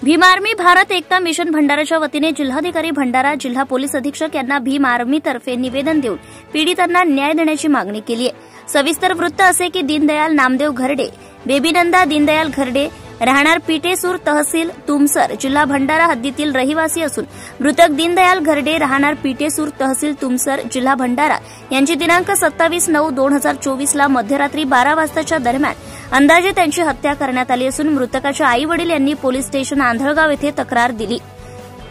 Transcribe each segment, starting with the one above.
Bhim army Bharat एकता mission भंडाराच्या वतीने जिल्हाधिकारी भंडारा, जिल्हा पोलीस अधीक्षक यांना भीम आर्मीतर्फे निवेदन देऊन पीडितांना न्याय देण्याची मागणी केली आहे। सविस्तर वृत्त असे की दीनदयाल नामदेव घरडे, बेबीनंदा दीनदयाल घरडे, राहणार पिटेसूर, तहसील तुमसर, जिल्हा भंडारा हद्दीतील रहिवासी असून मृतक दीनदयाल घरडे, राहणार पिटेसूर, तहसील तुमसर, जिल्हा भंडारा यांची दिनांक 27/9/2024 ला मध्यरात्री 12 वाजताच्या दरम्यान अंदाजे त्यांची हत्या करण्यात आली असून मृतकाच्या आई वडील यांनी पोलीस स्टेशन आंधळगाव येथे तक्रार दिली।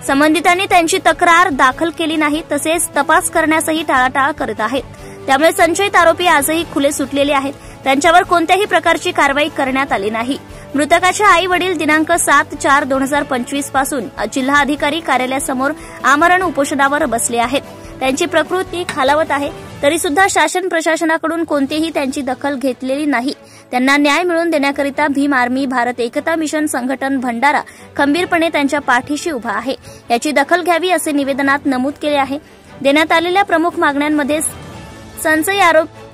संबंधितांनी त्यांची तक्रार दाखल केली नाही, तसेच तपास करण्यासही टाळाटाळ करत आहेत। त्यामुळे संशयित आरोपी आजही खुले सुटलेले आहेत। त्यांच्यावर कोणत्याही प्रकारची कारवाई करण्यात आली नाही। मृतकाच्या आई वडील दिनांक 7/4/2025 पासून जिल्हा अधिकारी कार्यालयासमोर आमरण उपोषणावर बसले आहेत। त्यांची प्रकृती खालावत आहे, तरी सुद्धा शासन प्रशासनाकडून कोणतीही त्यांची दखल घेतलेली नाही। त्यांना न्याय मिळवून देण्याकरिता भीम आर्मी भारत एकता मिशन संघटन भंडारा खंबीरपणे त्यांच्या पाठीशी उभा आहे, याची दखल घ्यावी असे निवेदनात नमूद केले आहे। देण्यात आलेल्या प्रमुख मागण्यांमध्ये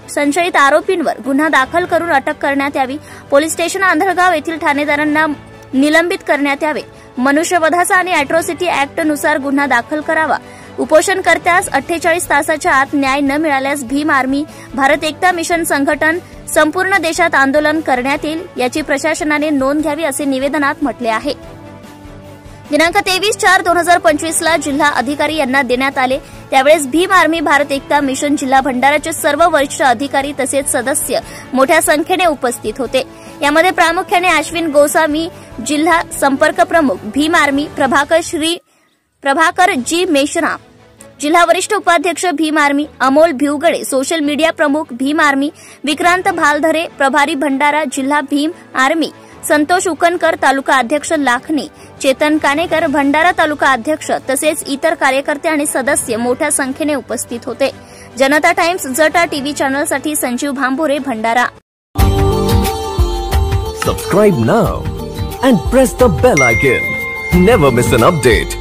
संशयित आरोपींवर गुन्हा दाखल करून अटक करण्यात यावी, पोलीस स्टेशन आंधळगाव येथील ठाणेदारांना निलंबित करण्यात यावे, मनुष्यवधाचा आणि अॅट्रॉसिटी ऍक्ट नुसार गुन्हा दाखल करावा, उपोषणकर्त्यास 48 तासाच्या आत न्याय न मिळाल्यास भीम आर्मी भारत एकता मिशन संघटन संपूर्ण देशात आंदोलन करण्यात येईल, याची प्रशासनाने नोंद घ्यावी असे निवेदनात म्हटले आहे। दिनांक 23/4/2025 ला जिल्हा अधिकारी यांना देण्यात आले। त्यावेळेस भीम आर्मी भारत एकता मिशन जिल्हा भंडाराचे सर्व वरिष्ठ अधिकारी तसेच सदस्य मोठ्या संख्येने उपस्थित होते। यामध्ये प्रामुख्याने अश्विन गोसावी जिल्हा संपर्क प्रमुख भीम आर्मी, प्रभाकर जी मेश्राम जिल्हा वरिष्ठ उपाध्यक्ष Bhim Army, Amol Bhivgade social media प्रमुख भीम आर्मी, विक्रांत भालधरे प्रभारी भंडारा जिल्हा भीम आर्मी, संतोष उकनकर तालुका अध्यक्ष लाखनी, चेतन कानेकर भंडारा तालुका अध्यक्ष तसेच इतर कार्यकर्ते आणि सदस्य मोठ्या संख्येने उपस्थित होते। जनता टाइम्स जटा टीव्ही चॅनलसाठी Sanjeev Bhambore, Bhandara. Subscribe now and press the bell icon. Never miss an update.